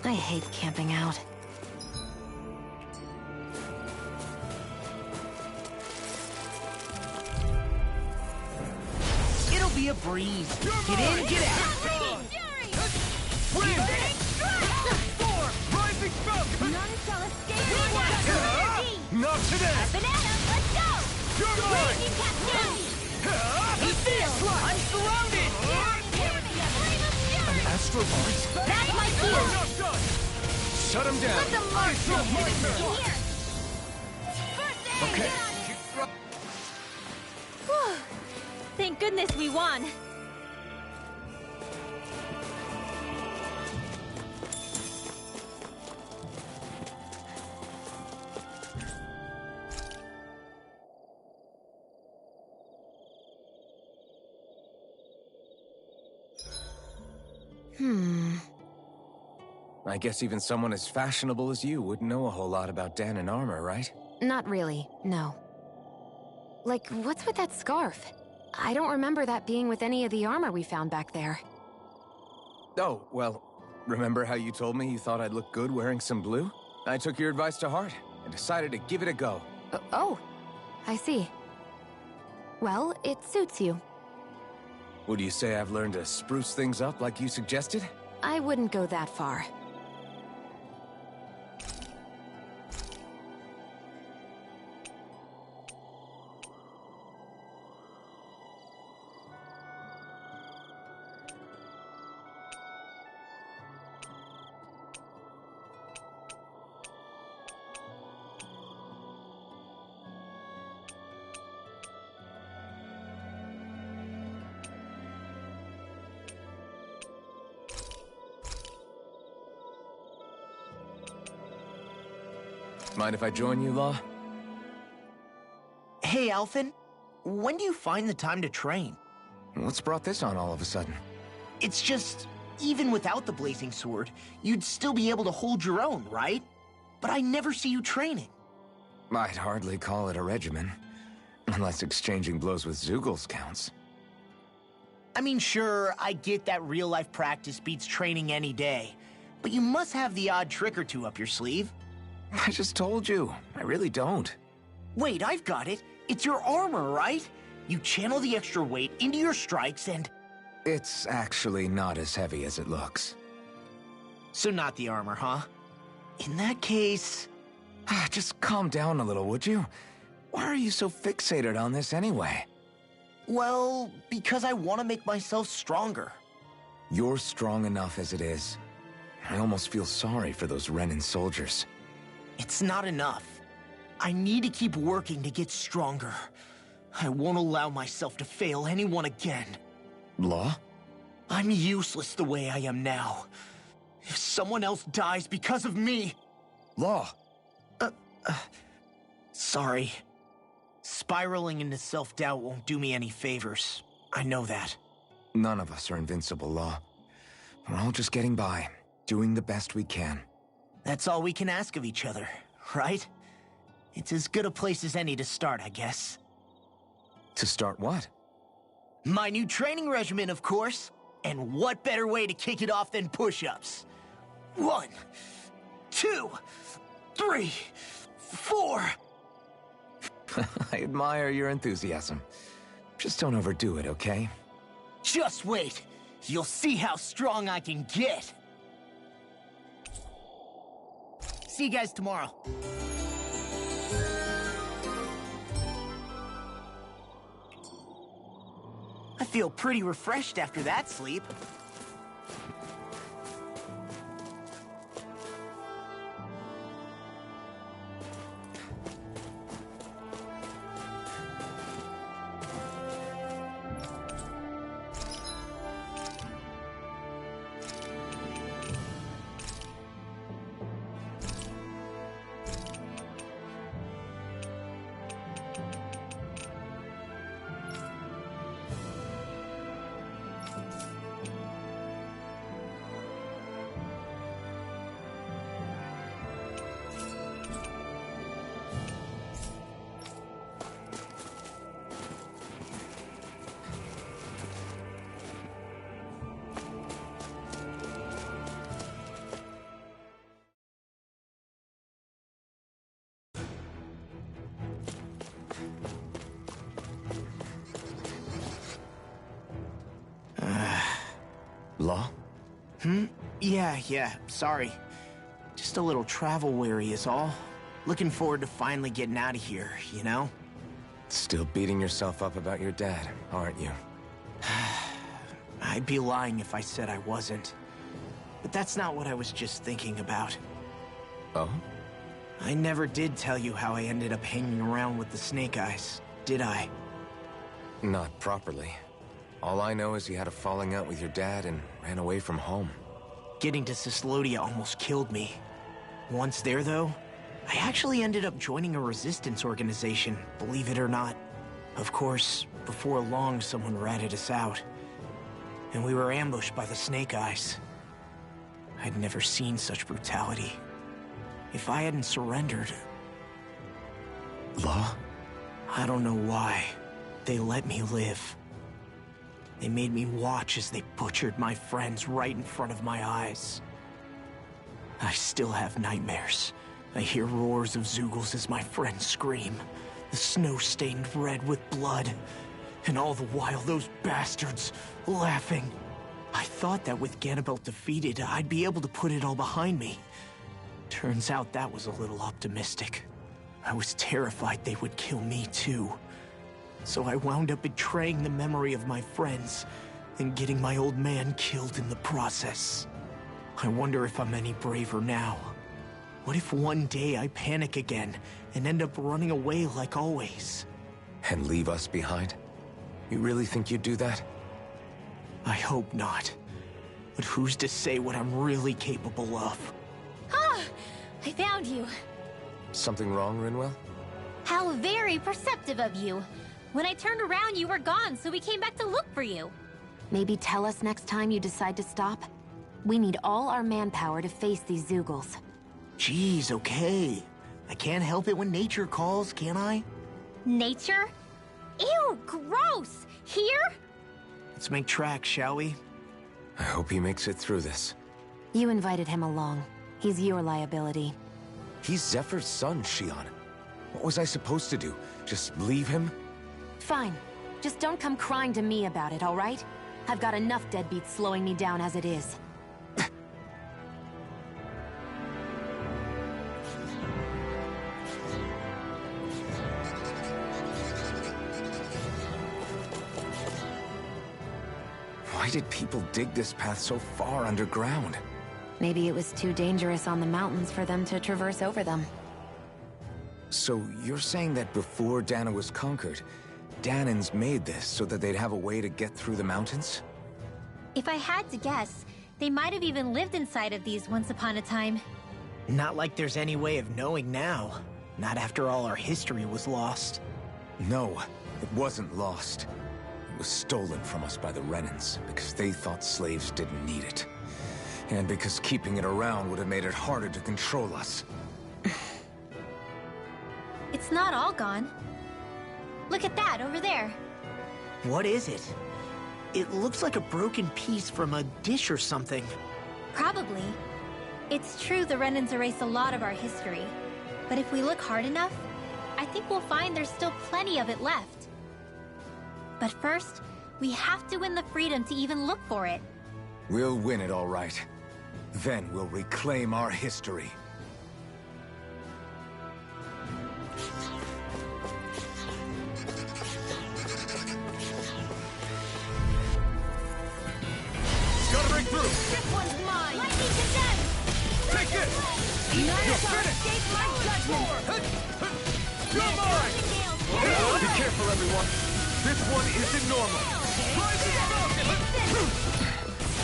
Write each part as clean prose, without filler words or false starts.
I hate camping out. It'll be a breeze. Get in, get out. Wind! Rising Falcon! None shall escape. Not today! Banana, let's go! You're mine! Raging captivity! Eat this! I'm surrounded! An astral voice? That's my cue! Not done! Shut him down! Let the marshal It's my hit turn. it here! First aid! Okay. Whew. Thank goodness we won! I guess even someone as fashionable as you wouldn't know a whole lot about Dan and armor, right? Not really, no. Like, what's with that scarf? I don't remember that being with any of the armor we found back there. Oh, well, remember how you told me you thought I'd look good wearing some blue? I took your advice to heart and decided to give it a go. Oh, I see. Well, it suits you. Would you say I've learned to spruce things up like you suggested? I wouldn't go that far. Mind if I join you, Law? Hey, Alphen. When do you find the time to train? What's brought this on all of a sudden? It's just, even without the blazing sword, you'd still be able to hold your own, right? But I never see you training. I'd hardly call it a regimen. Unless exchanging blows with Zeugles counts. I mean, sure, I get that real-life practice beats training any day. But you must have the odd trick or two up your sleeve. I just told you. I really don't. Wait, I've got it. It's your armor, right? You channel the extra weight into your strikes and... It's actually not as heavy as it looks. So not the armor, huh? In that case... Just calm down a little, would you? Why are you so fixated on this anyway? Well, because I want to make myself stronger. You're strong enough as it is. I almost feel sorry for those Renan soldiers. It's not enough. I need to keep working to get stronger. I won't allow myself to fail anyone again. Law? I'm useless the way I am now. If someone else dies because of me... Law! Sorry. Spiraling into self-doubt won't do me any favors. I know that. None of us are invincible, Law. We're all just getting by, doing the best we can. That's all we can ask of each other, right? It's as good a place as any to start, I guess. To start what? My new training regimen, of course. And what better way to kick it off than push-ups? 1, 2, 3, 4... I admire your enthusiasm. Just don't overdo it, okay? Just wait. You'll see how strong I can get. See you guys tomorrow. I feel pretty refreshed after that sleep. Yeah, sorry. Just a little travel weary is all. Looking forward to finally getting out of here, you know? Still beating yourself up about your dad, aren't you? I'd be lying if I said I wasn't. But that's not what I was just thinking about. Oh? I never did tell you how I ended up hanging around with the Snake Eyes, did I? Not properly. All I know is you had a falling out with your dad and ran away from home. Getting to Cyslodia almost killed me. Once there, though, I actually ended up joining a resistance organization, believe it or not. Of course, before long, someone ratted us out. And we were ambushed by the Snake Eyes. I'd never seen such brutality. If I hadn't surrendered... Law? I don't know why. They let me live. They made me watch as they butchered my friends right in front of my eyes. I still have nightmares. I hear roars of Zeugles as my friends scream. The snow stained red with blood. And all the while, those bastards laughing. I thought that with Ganabelt defeated, I'd be able to put it all behind me. Turns out that was a little optimistic. I was terrified they would kill me too. So I wound up betraying the memory of my friends and getting my old man killed in the process. I wonder if I'm any braver now. What if one day I panic again and end up running away like always? And leave us behind? You really think you'd do that? I hope not. But who's to say what I'm really capable of? Ah! I found you. Something wrong, Rinwell? How very perceptive of you. When I turned around, you were gone, so we came back to look for you. Maybe tell us next time you decide to stop? We need all our manpower to face these Zeugles. Jeez, okay. I can't help it when nature calls, can I? Nature? Ew, gross! Here? Let's make tracks, shall we? I hope he makes it through this. You invited him along. He's your liability. He's Zephyr's son, Shion. What was I supposed to do? Just leave him? Fine. Just don't come crying to me about it, all right? I've got enough deadbeats slowing me down as it is. Why did people dig this path so far underground? Maybe it was too dangerous on the mountains for them to traverse over them. So you're saying that before Dahna was conquered, Dahnans made this so that they'd have a way to get through the mountains? If I had to guess, they might have even lived inside of these once upon a time. Not like there's any way of knowing now. Not after all our history was lost. No, it wasn't lost. It was stolen from us by the Renans because they thought slaves didn't need it. And because keeping it around would have made it harder to control us. It's not all gone. Look at that, over there. What is it? It looks like a broken piece from a dish or something. Probably. It's true the Renans erase a lot of our history. But if we look hard enough, I think we'll find there's still plenty of it left. But first, we have to win the freedom to even look for it. We'll win it, all right. Then we'll reclaim our history. Gotta break through! This one's mine! Lightning condensed! Take it! You'll escape my judgment! You're mine! Be careful, everyone. This one isn't normal!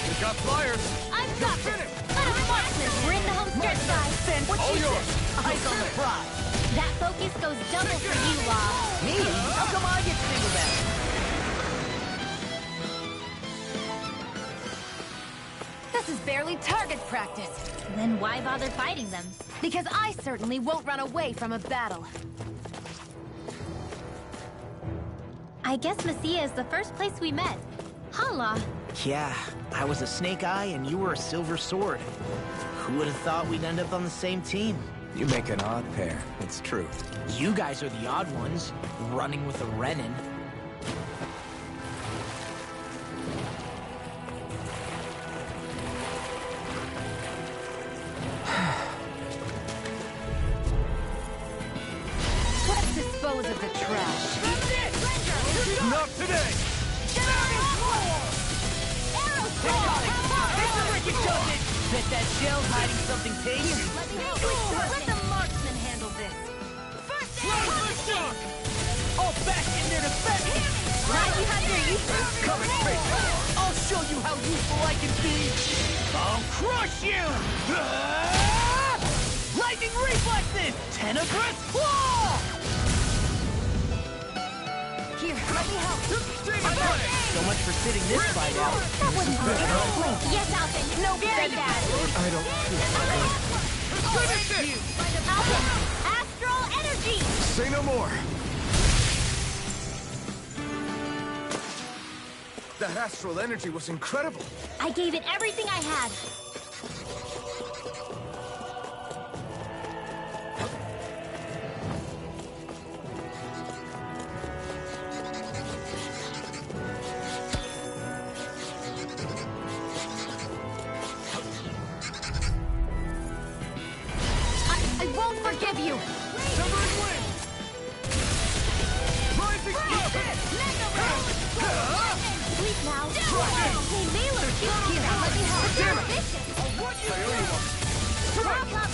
We got flyers! I've got this! Let us watch this! We're in the home stretch, guys! All yours! Eyes on the prize. That focus goes double for you, Law. Me? How come I get singled out? This is barely target practice. Then why bother fighting them? Because I certainly won't run away from a battle. I guess Messia is the first place we met. Huh, Law? Yeah, I was a Snake Eye and you were a Silver Sword. Who would have thought we'd end up on the same team? You make an odd pair, it's true. You guys are the odd ones, running with a Renin. the trash. Not today! Bet that shell's hiding something tasty. Let the marksman handle this. All back in there to fetch it. Now you have your uses. Come and face it! I'll show you how useful I can be. I'll crush you! Lightning reflexes! Tenebrous claw! Here, let me help. So much for sitting this fight out. That wouldn't hurt. Yes, Alvin. No, very bad. I don't Finish it! Alvin, astral energy. say no more. That astral energy was incredible. I gave it everything I had. I won't forgive you. Severing wind! Rising Sleep now. Hey, Mailer, here, let me help. Damn it.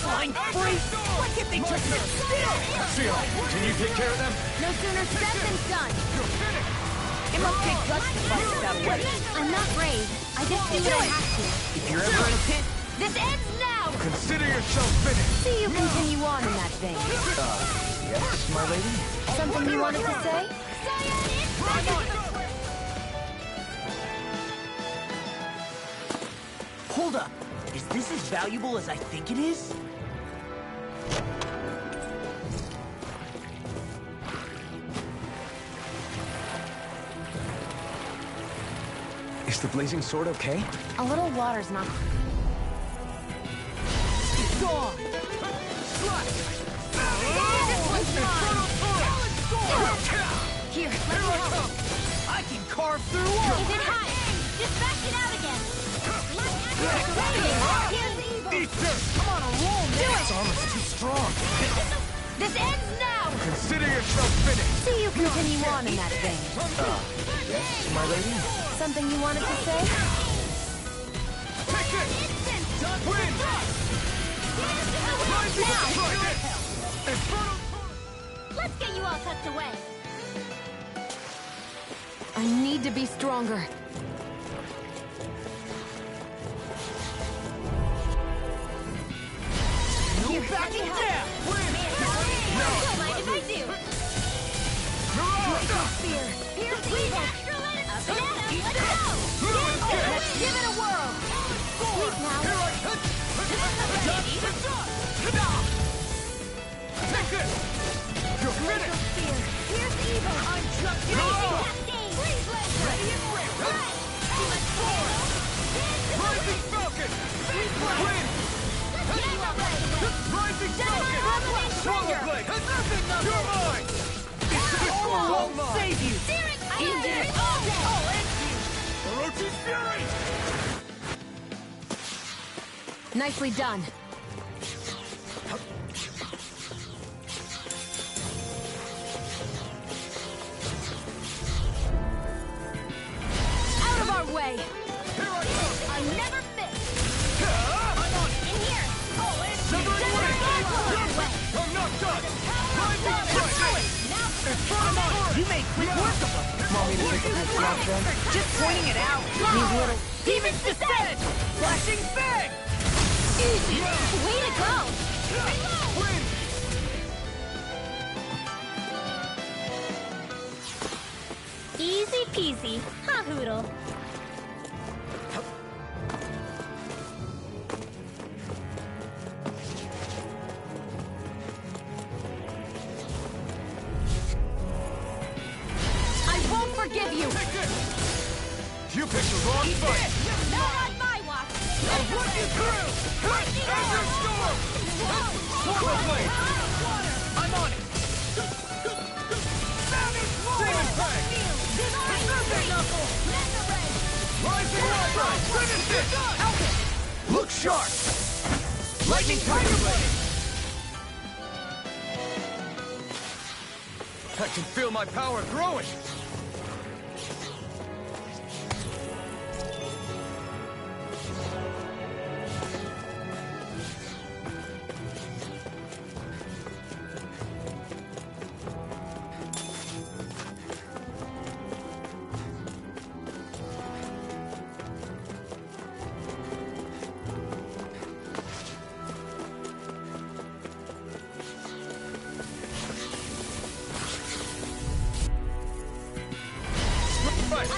Blind freak! Why can't they just sit still? Seal, can you take care of them? No sooner said than done. You're finished! It must take guts to fight without a weapon. I'm not brave. I just do what I have to. If you're ever in a pit, This ends now! Consider yourself finished. See you continue on in that vein. Yes, my lady? Something you wanted to say? hold up. Is this as valuable as I think it is? Is the blazing sword okay? A little water's not... Gone! Here, let me help. I can carve through walls! Is it high? Just back it out again. I'm on a roll, man! This armor's too strong. This ends now! Consider yourself finished. See you continue on in that vein. Yes, my lady? Something you wanted to say? Take this! Win! Let's get you all tucked away. I need to be stronger. You back it down! Don't mind if I do. Fear. Here's the astral energy. Let's go. Let's give it a whirl. Sleep now. Take this! You're finished! Fear. Here's evil. I'm just Ready and ready! Rising Falcon! Win! Rising Falcon! Swallow Blade! You're mine! Armor won't save you! Orochi's Fury! Nicely done. Out of our way! Here I come! I never miss. I'm on it! In here. Severing Wind! I'm not done! Rising Blade! You made quick work of them! Want me to pick up this block then? Just pointing it out! These little... Demon's Descent! Flashing Fang! Easy. Way to go. Win! Easy peasy. Ha hoodle. I won't forgive you! Take this! You picked the wrong fight! Not on my watch. I'll run you through! Ender Storm! Swallow Blade! I'm on it! Demon Fang! Rising Eyebrow! Finish it! Look sharp! Lightning Tiger Blade! I can feel my power growing!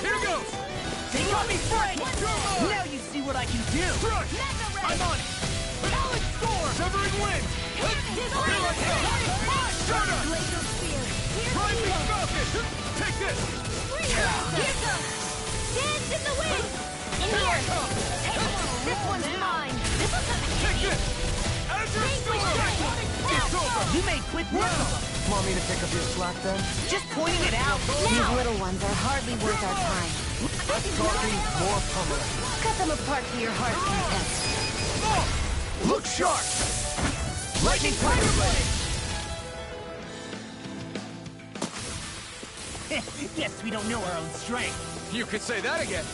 Here goes! They got me framed! Now you see what I can do! Crush! I'm on it! Solid score! Severing wind! Here I come! Stardust! Laser spear. Rising Falcon! Take this! Here goes. Dance in the wind. In here. This one's mine. This one's Take this! Azure Storm! It's over! You made quick work of them! Want me to pick up your slack then? Just pointing it out! These little ones are hardly worth our time. Talking more pummeling. Cut them apart for your heart's content. Look sharp! Lightning Tiger Blade! Guess we don't know our own strength. You could say that again!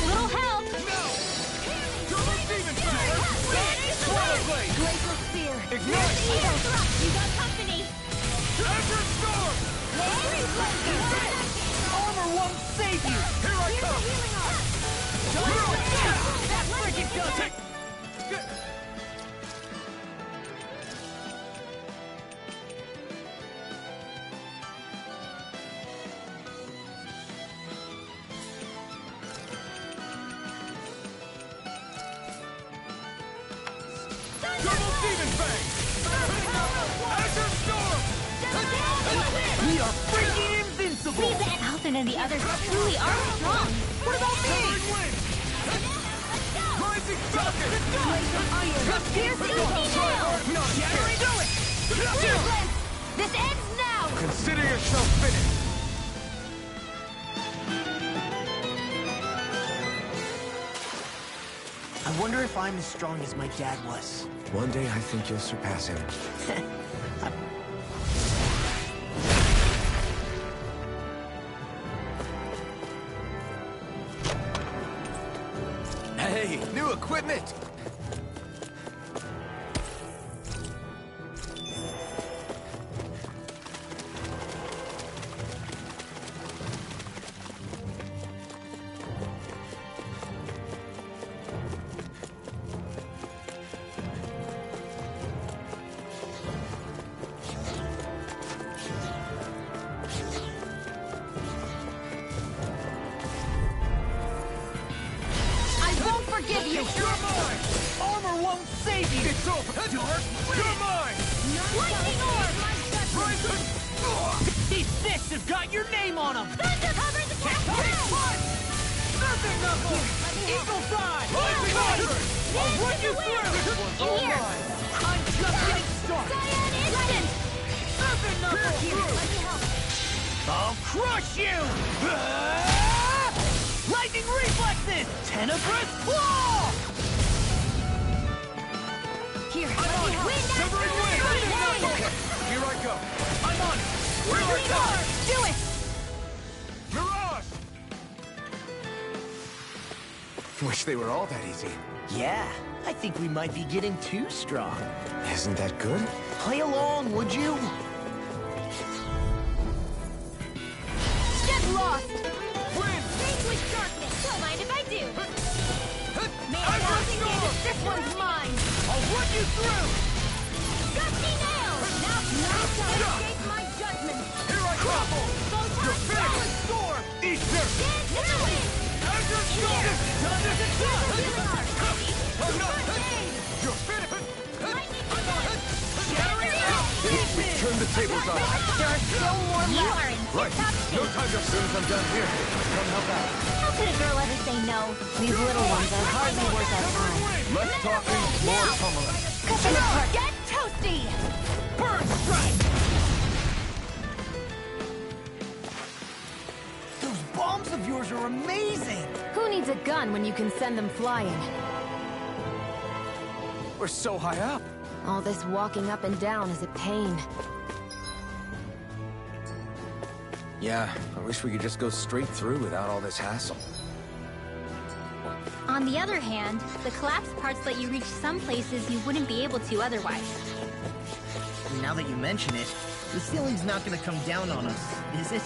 little help. No! Turbo Demon Fang! Swallow Blade! Glacial spear. Ignite! You got company. Azure Storm! Armor won't save you! Here I come! That freaking does it! Turbo Demon Fang! Azure Storm! We are freaking invincible! Alvin and the others truly are strong. What about me? Severing wind! Rising Falcon! Here's the nail. Shattering do it! Cleveland, this ends now. Consider yourself finished! I wonder if I'm as strong as my dad was. One day I think you'll surpass him. Hey, new equipment! Forgive you! You're mine! Armor won't save you! It's over! Dark! You're mine! Lightning orb. Rising! These fists have got your name on them! Thunder covers the castle. Surfing Knuckle! Eagle Thigh! Rising Iron! I'll run you through! In here. I'm just getting started! Cyan instant. Surfing Knuckle! Let me help. I'll crush you! Lightning reflexes! Tenebrous claw! Here, I'm on it! Wind Severing wind! Okay, here I go! I'm on it! Here I come! Do it! Mirage! Wish they were all that easy. Yeah, I think we might be getting too strong. Isn't that good? Play along, would you? get lost! Wind! Face with darkness. Don't mind if I do. May I Azure help you? Storm! This one's mine. I'll run you through! Gusty nails. Now escape my judgment. Here I come! Photon finished. Score! Eat this! Dance in the wind. Azure Storm! Done as it's done! I'm not... First aid. You're finished! Lightning defense. Shattering out! Turn the tables on. There are still more You left. are in Right, tip-top no shape. time to... As soon as I'm done here, come help out. How could a girl ever say no? These little ones are hardly worth our time. Less talking, more Now. pummeling. Cut them apart. Get toasty. Burn strike! Those bombs of yours those are amazing! Who needs a gun when you can send them flying? We're so high up. All this walking up and down is a pain. Yeah, I wish we could just go straight through without all this hassle. On the other hand, the collapsed parts let you reach some places you wouldn't be able to otherwise. Now that you mention it, the ceiling's not gonna come down on us, is it?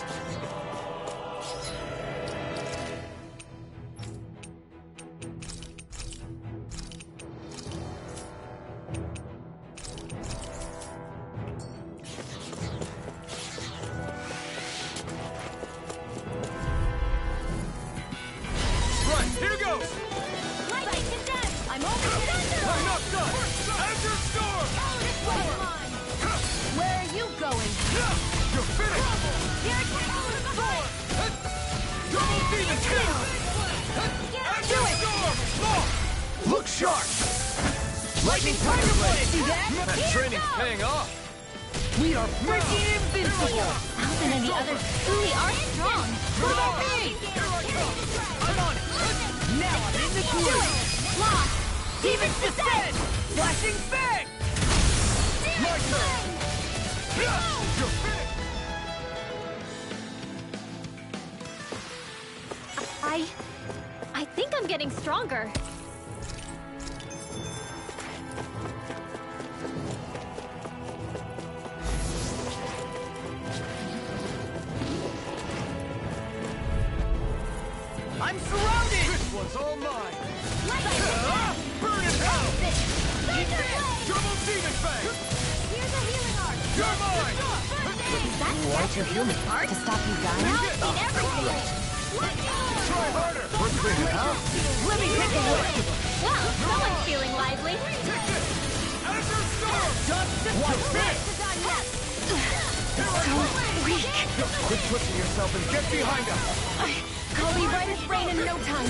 Look sharp! Lightning Tiger Blade! See that? That training's paying off! We are freaking invincible! Alvin and the others truly are strong. What about me? I'm on it! Now I'm in the groove! Lost! Demons Descent! Flashing Fang! My turn! You're finished! I think I'm getting stronger. I'm surrounded! This one's all mine! Burn in hell! Double Demon Fang! Here's a healing arc. You're mine! Is that Why'd you heal me? To stop you dying? Now I've seen everything. Try harder! We're cleaning out. Let me take a look! Well, someone's feeling lively. Azure Storm! Watch this! Quit pushing yourself and get behind us! I'll be right as rain in no time.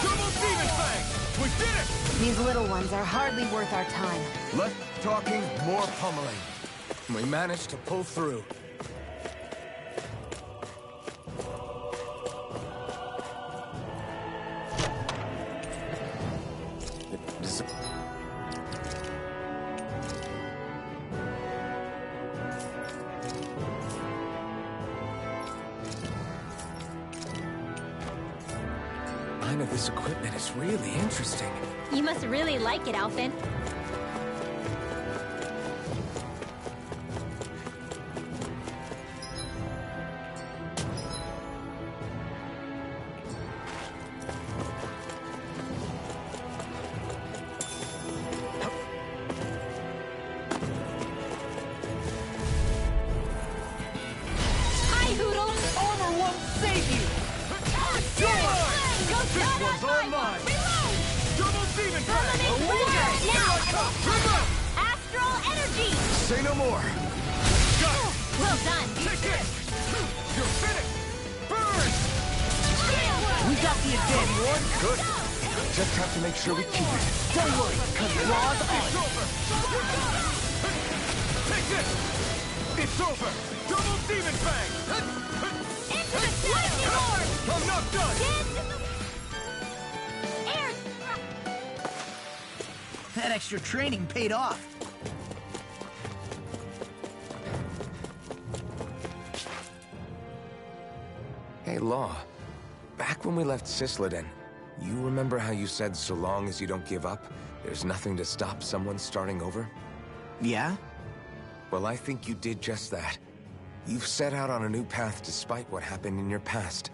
Double Demon Fang! We did it! These little ones are hardly worth our time. Less talking, more pummeling. We managed to pull through. None of this equipment is really interesting. You must really like it, Alphen. Hi, Hoodle! Armor won't save you! This one's all mine! Double Demon Fang! Now! Astral energy! Say no more. Well done! Take this! You're finished! Burn! We got the advantage! One good. Just have to make sure we keep it. Don't worry, cause Raw's on It's it! over! Take this! It's over! Double Demon Fang! Into the lightning orb! I'm not done! Air! That extra training paid off. Hey, Law. Back when we left Cisleden, you remember how you said so long as you don't give up, there's nothing to stop someone starting over? Yeah? Well, I think you did just that. You've set out on a new path despite what happened in your past.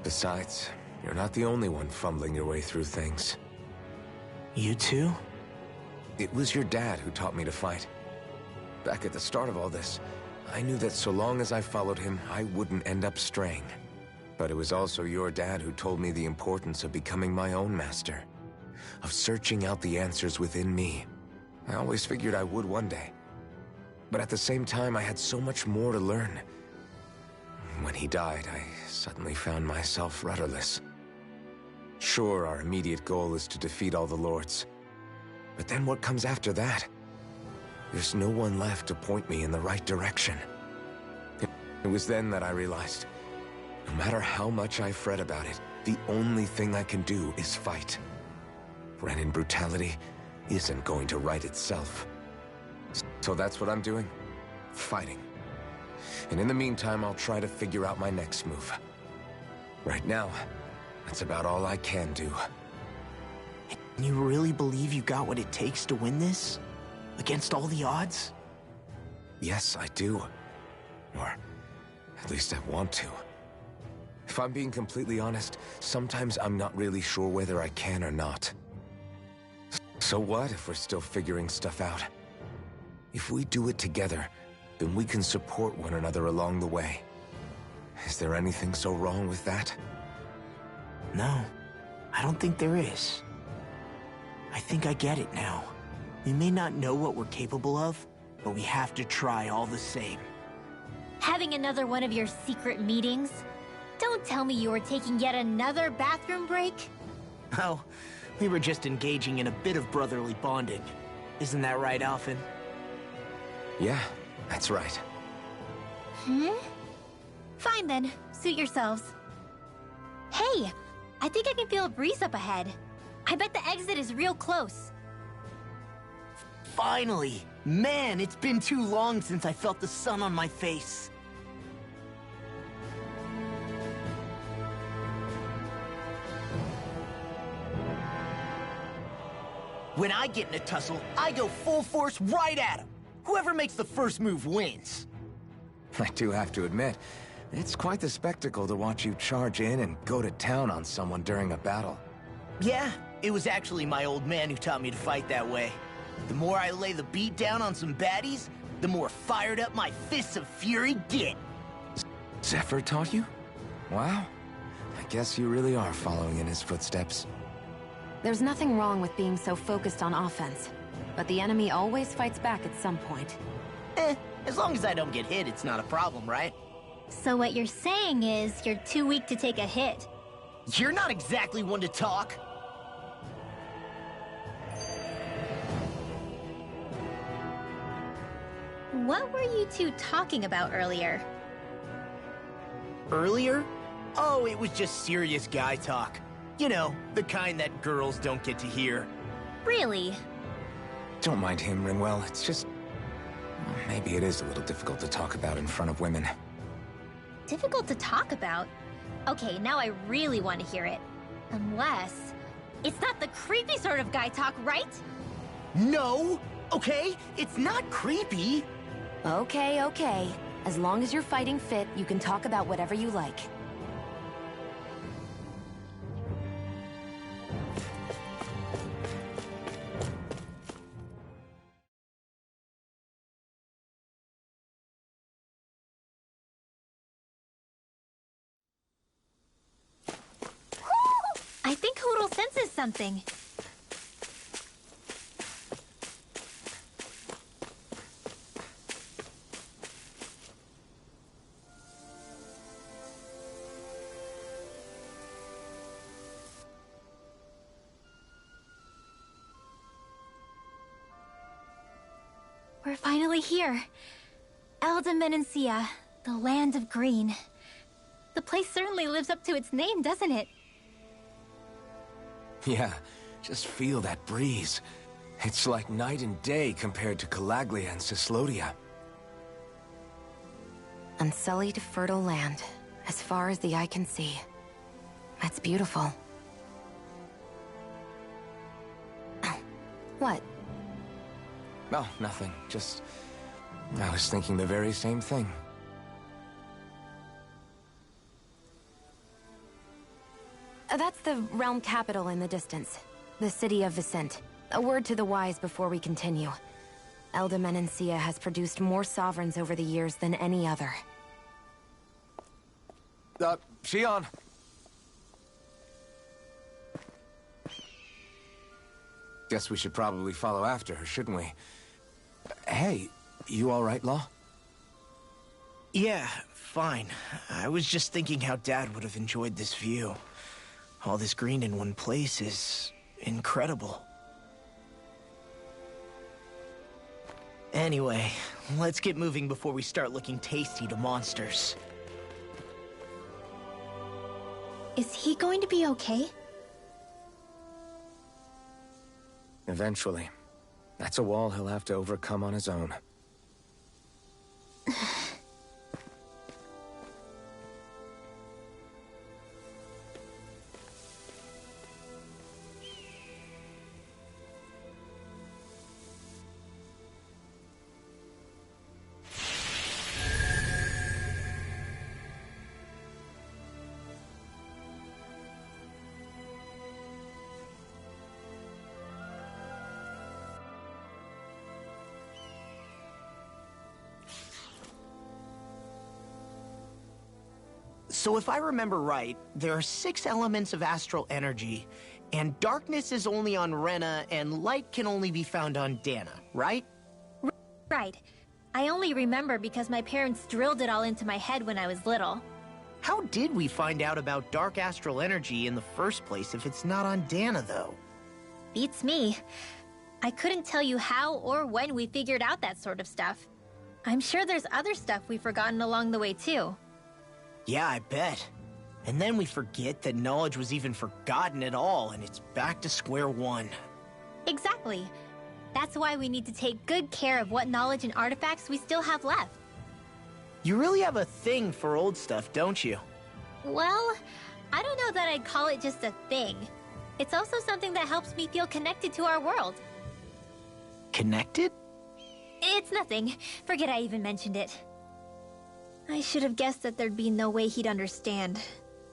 Besides, you're not the only one fumbling your way through things. You too? It was your dad who taught me to fight. Back at the start of all this, I knew that so long as I followed him, I wouldn't end up straying. But it was also your dad who told me the importance of becoming my own master, of searching out the answers within me. I always figured I would one day. But at the same time, I had so much more to learn. When he died, I suddenly found myself rudderless. Sure, our immediate goal is to defeat all the lords. But then what comes after that? There's no one left to point me in the right direction. It was then that I realized, no matter how much I fret about it, the only thing I can do is fight. Renin brutality isn't going to right itself. So that's what I'm doing. Fighting. And in the meantime, I'll try to figure out my next move. Right now, that's about all I can do. And you really believe you got what it takes to win this? Against all the odds? Yes, I do. Or at least I want to. If I'm being completely honest, sometimes I'm not really sure whether I can or not. So what if we're still figuring stuff out? If we do it together, then we can support one another along the way. Is there anything so wrong with that? No, I don't think there is. I think I get it now. We may not know what we're capable of, but we have to try all the same. Having another one of your secret meetings? Don't tell me you were taking yet another bathroom break? Oh, we were just engaging in a bit of brotherly bonding. Isn't that right, Alphen? Yeah, that's right. Fine then, suit yourselves. Hey, I think I can feel a breeze up ahead. I bet the exit is real close. Finally! Man, it's been too long since I felt the sun on my face. When I get in a tussle, I go full force right at him. Whoever makes the first move wins. I do have to admit, it's quite the spectacle to watch you charge in and go to town on someone during a battle. Yeah, it was actually my old man who taught me to fight that way. The more I lay the beat down on some baddies, the more fired up my fists of fury get. Zephyr taught you? Wow. I guess you really are following in his footsteps. There's nothing wrong with being so focused on offense, but the enemy always fights back at some point. As long as I don't get hit, it's not a problem, right? So what you're saying is you're too weak to take a hit. You're not exactly one to talk. What were you two talking about earlier? Earlier? Oh, it was just serious guy talk. You know, the kind that girls don't get to hear. Really? Don't mind him, Rinwell. It's just... well, maybe it is a little difficult to talk about in front of women. Difficult to talk about? Okay, now I really want to hear it. Unless... it's not the creepy sort of guy talk, right? No! Okay? It's not creepy! Okay, okay. As long as you're fighting fit, you can talk about whatever you like. I think Hootle senses something. We're finally here. Elde Menancia, the land of green. The place certainly lives up to its name, doesn't it? Yeah, just feel that breeze. It's like night and day compared to Calaglia and Cyslodia. Unsullied, fertile land, as far as the eye can see. That's beautiful. Oh, what? Oh, nothing. Just... I was thinking the very same thing. That's the realm capital in the distance. The city of Vicent. A word to the wise before we continue. Elde Menancia has produced more sovereigns over the years than any other. Shionne! Guess we should probably follow after her, shouldn't we? Hey, you all right, Law? Yeah, fine. I was just thinking how Dad would have enjoyed this view. All this green in one place is... incredible. Anyway, Let's get moving before we start looking tasty to monsters. Is he going to be okay? Eventually. That's a wall he'll have to overcome on his own. So if I remember right, there are 6 elements of astral energy, and darkness is only on Rena, and light can only be found on Dana, right? Right. I only remember because my parents drilled it all into my head when I was little. How did we find out about dark astral energy in the first place if it's not on Dana, though? Beats me. I couldn't tell you how or when we figured out that sort of stuff. I'm sure there's other stuff we've forgotten along the way, too. Yeah, I bet. And then we forget that knowledge was even forgotten at all, and it's back to square one. Exactly. That's why we need to take good care of what knowledge and artifacts we still have left. You really have a thing for old stuff, don't you? Well, I don't know that I'd call it just a thing. It's also something that helps me feel connected to our world. Connected? It's nothing. Forget I even mentioned it. I should have guessed that there'd be no way he'd understand.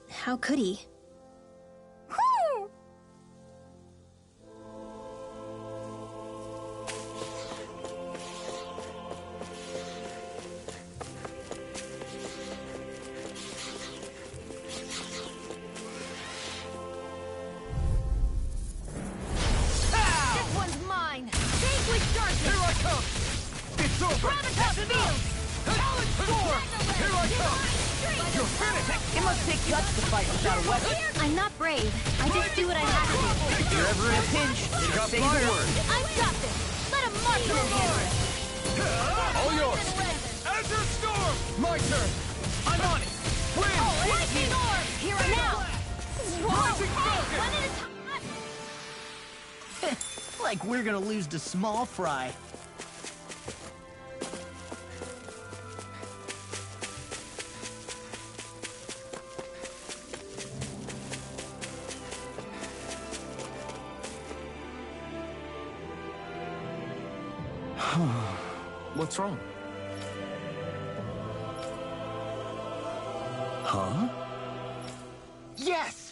How could he? I'm not brave. I just do what I have to do. If you're ever in a pinch, just say the word. I've got this. Let him march in here. All yours! Azure Storm! My turn! I'm on it! Wind! Lightning orb! Here and now! Rising Hey, Falcon! one at a time! Like we're gonna lose to Small Fry. What's wrong? Huh? Yes!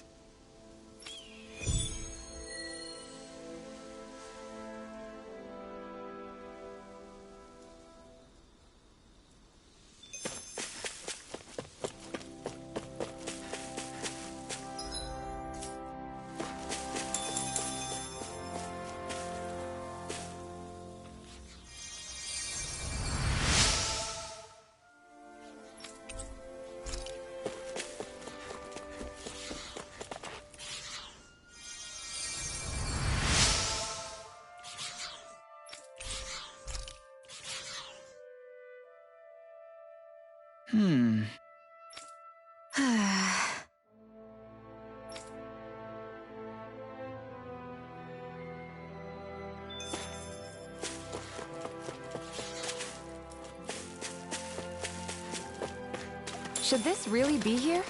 Should this really be here?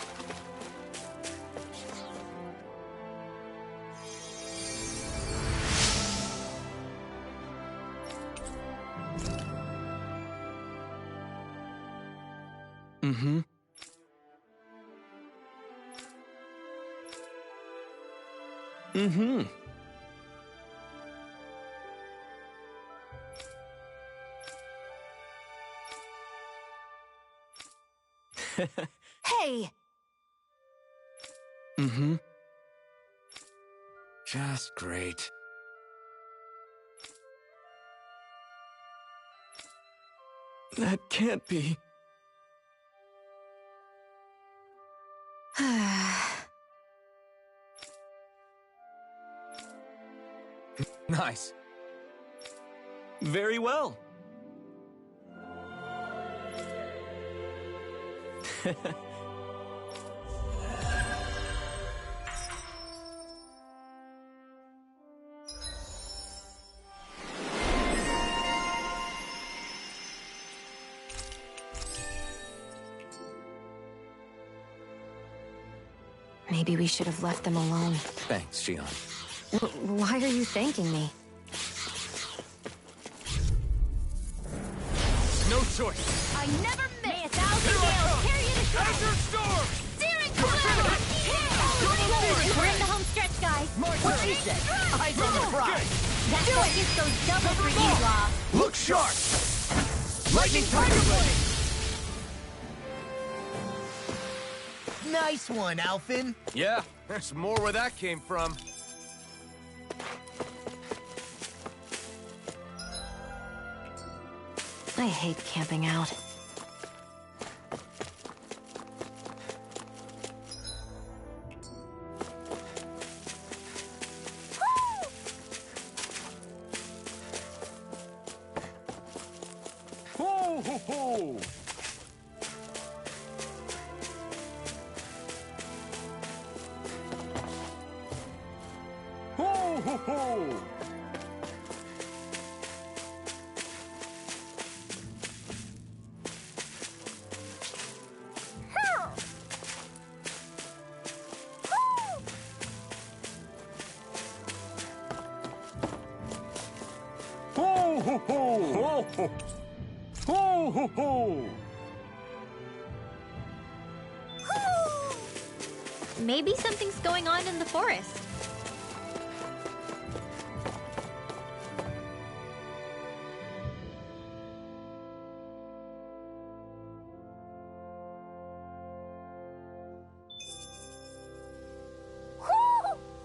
Mm-hmm. Mm-hmm. Hey! Mm-hmm. Just great. That can't be. Nice. Very well. Maybe we should have left them alone. Thanks, Xion. Why are you thanking me? No choice. I never miss! May a thousand gales carry you to shore! Azure Storm! Searing Cloud! We're in the home stretch, guys! What she said? Eyes on the prize. That focus goes double for you, Law! Look sharp! Lightning Tiger Blade! Nice one, Alphen. Yeah, there's more where that came from. I hate camping out. Ho, ho, ho! Ho, ho, ho! Ho, ho, ho! Ho, ho! Ho, ho, ho! Maybe something's going on in the forest.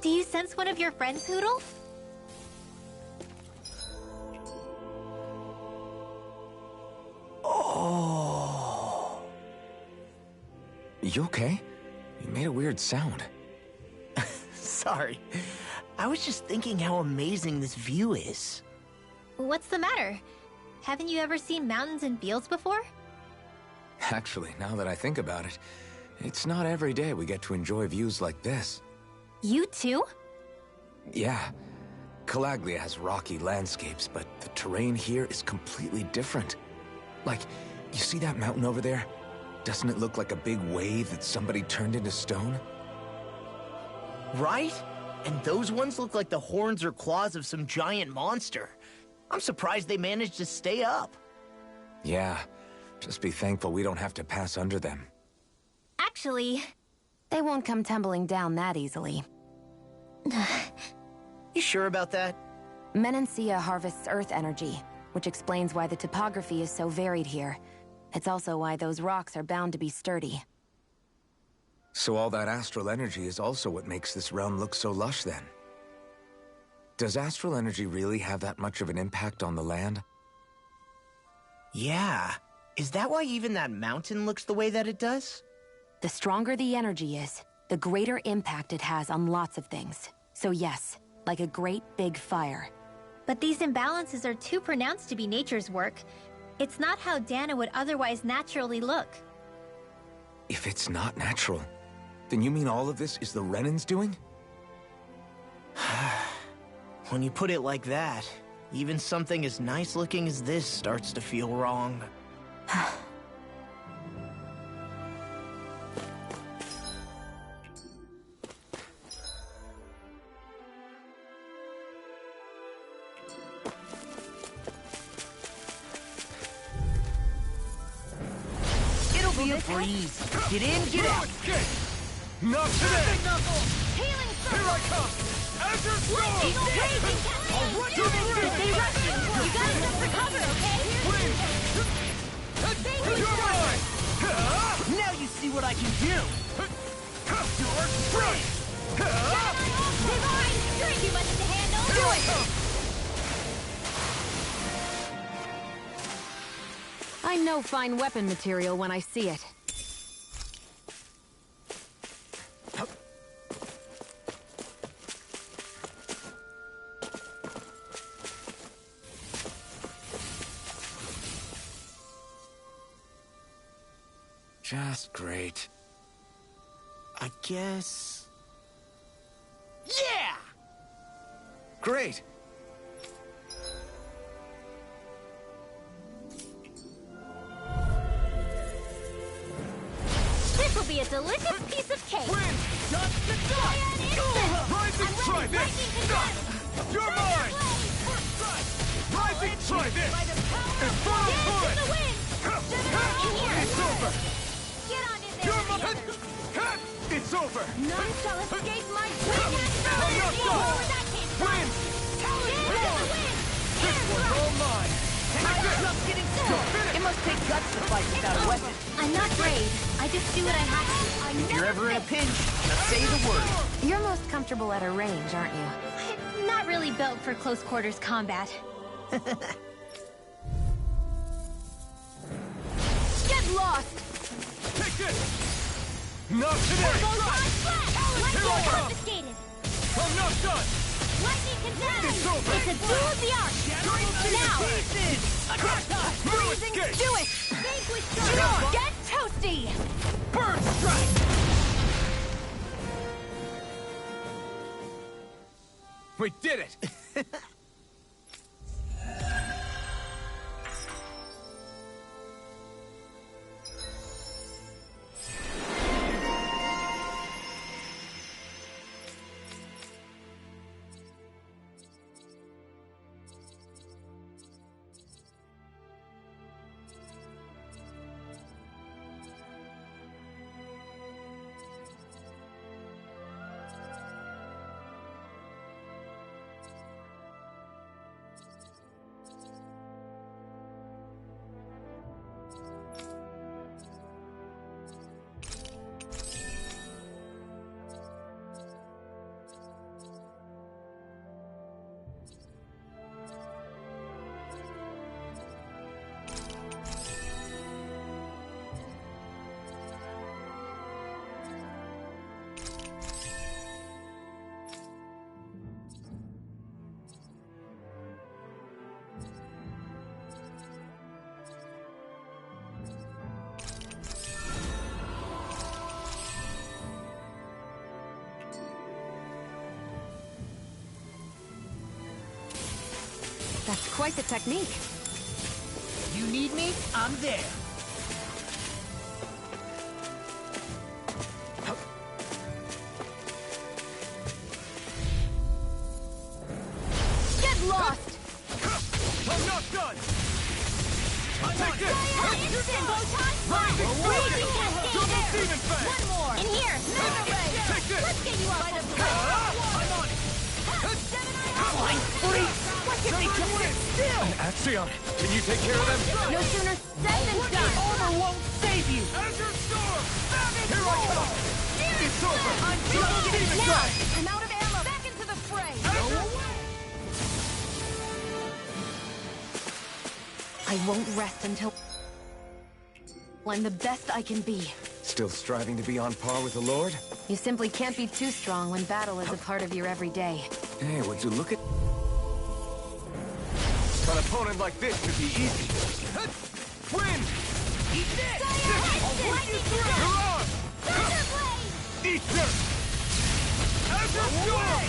Do you sense one of your friends, Hootle? Oh. You okay? You made a weird sound. Sorry. I was just thinking how amazing this view is. What's the matter? Haven't you ever seen mountains and fields before? Actually, now that I think about it, it's not every day we get to enjoy views like this. You too? Yeah. Calaglia has rocky landscapes, but the terrain here is completely different. Like, you see that mountain over there? Doesn't it look like a big wave that somebody turned into stone? Right? And those ones look like the horns or claws of some giant monster. I'm surprised they managed to stay up. Yeah. Just be thankful we don't have to pass under them. Actually, They won't come tumbling down that easily. You sure about that? Menancia harvests earth energy, which explains why the topography is so varied here. It's also why those rocks are bound to be sturdy. So all that astral energy is also what makes this realm look so lush then? Does astral energy really have that much of an impact on the land? Yeah. Is that why even that mountain looks the way that it does? The stronger the energy is, the greater impact it has on lots of things. So yes, like a great big fire. but these imbalances are too pronounced to be nature's work. It's not how Dana would otherwise naturally look. If it's not natural, then you mean all of this is the Renans doing? When you put it like that, even something as nice looking as this starts to feel wrong. It'll be a breeze. Get in, get out. Kick! Not today! Healing Here I come! Azure Storm! I'll run to the ring! They rush you! You gotta jump for cover, okay? You're mine! Now you see what I can do. You're free! Divine! You're too much to handle! Here I come! I know fine weapon material when I see it. Just great. I guess... Yeah! Great! This will be a delicious piece of cake. Win! Just the Try an instant. Rising, I'm try ready. this! Lightning condensed. You're mine! First strike! Rising, try this! Infernal Dance in bullet! the wind. In here. It's over! Get on in there. You're with the mine! others. It's over! None shall escape my I'm justice. not done! That came from. Win! Dance in the wind. This one's all mine! I'm just getting started. It must take guts to fight without a weapon. I'm not brave. I just do what I have to. If you're ever in a pinch, just say the word. You're most comfortable at a range, aren't you? I'm not really built for close quarters combat. Get lost! Take this! Not today! Lightning Here I come! confiscated. I'm not done! Lightning condemned. It's over. It's a duel of the arts. Now. No escape! Do it! Vanquish Get toasty! Bird strike! We did it! That's quite the technique. You need me? I'm there. Get lost! I'm not done! Take this! Rising Raging cascade. Double demon fang! One more. In here. Take this! Let's get you out of the way. I'm on it! Flying freak! Why can't they just sit still? Axion, can you take care of them? No sooner said than done! Armor won't save you! Azure Storm! Here I come! It's over! I'm just getting Demon started! Fang! I'm out of ammo! Back into the fray! I won't rest until I'm the best I can be. Still striving to be on par with the Lord? You simply can't be too strong when battle is a part of your everyday. Hey, would you look at... An opponent like this should be easy. Win! Eat this! You're on! Eat this! Azure Storm!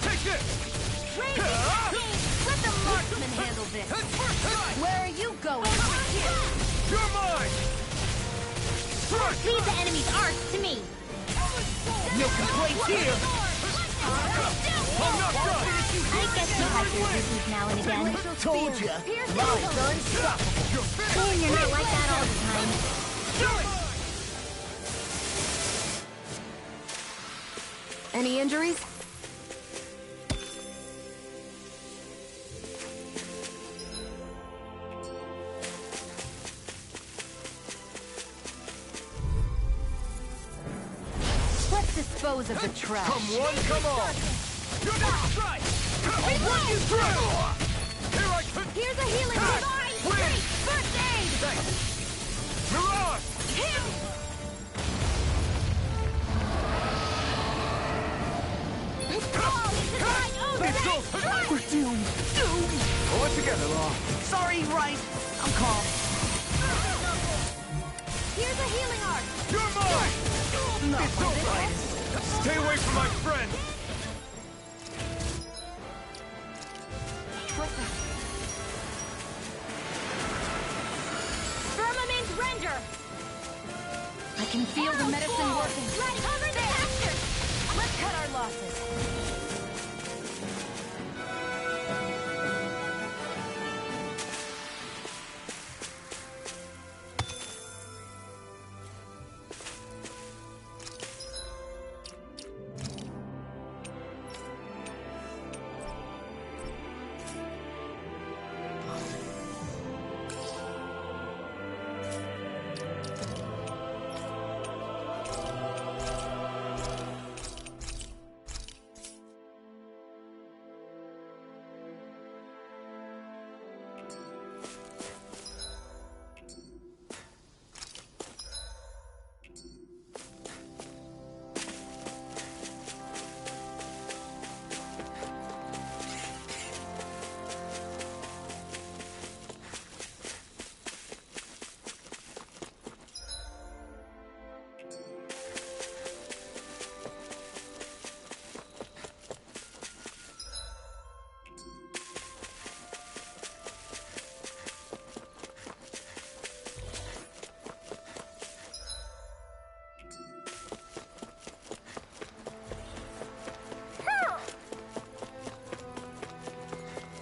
Take this! Let the marksman handle this. Where are you going? You're mine! Strike! Leave the enemy's arts to me. No complaints here! I'm not done! I guess you have your uses now and again. Told ya! Mine's unstoppable! You're not like that all the time. Any injuries? Let's dispose of the trash. Come one, come all! You're not strike! I'll run you through! Here I come! Here's a healing device! Win! First aid! Thanks! Mirage! It's over! We're doomed! Doomed! Pull it together, Law. Sorry, right. I'm calm. Here's a healing art! It's all right. Stay away from my friend. What's that? Firmament render! I can feel the medicine working. Right, cover the bastard! Let's cut our losses.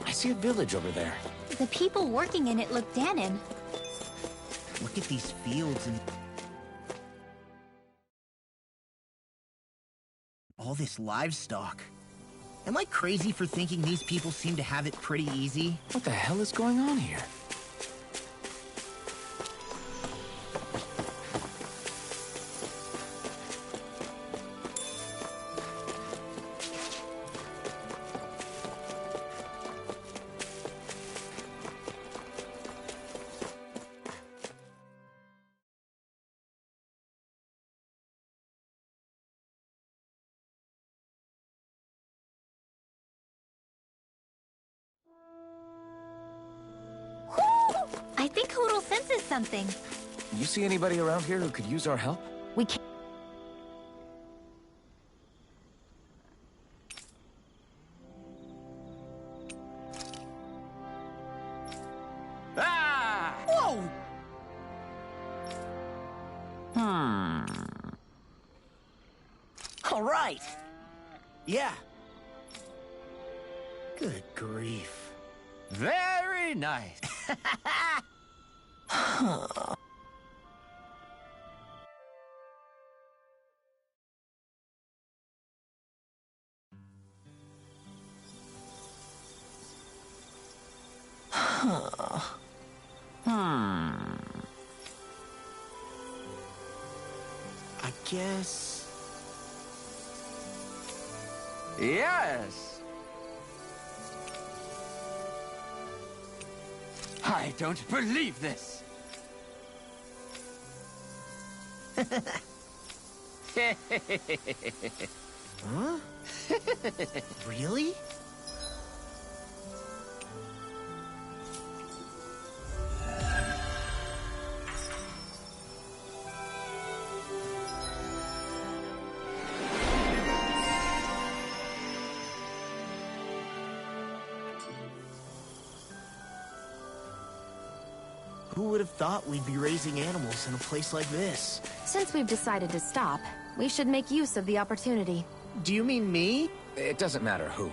I see a village over there. The people working in it look Dahnan. Look at these fields and all this livestock. Am I crazy for thinking these people seem to have it pretty easy? What the hell is going on here? I think Hootle senses something. You see anybody around here who could use our help? We can't. Ah! Whoa! All right. Yeah. Good grief. Very nice. I guess... Yes. I don't believe this. Huh? Really? Who would have thought we'd be raising animals in a place like this? Since we've decided to stop, we should make use of the opportunity. Do you mean me? It doesn't matter who.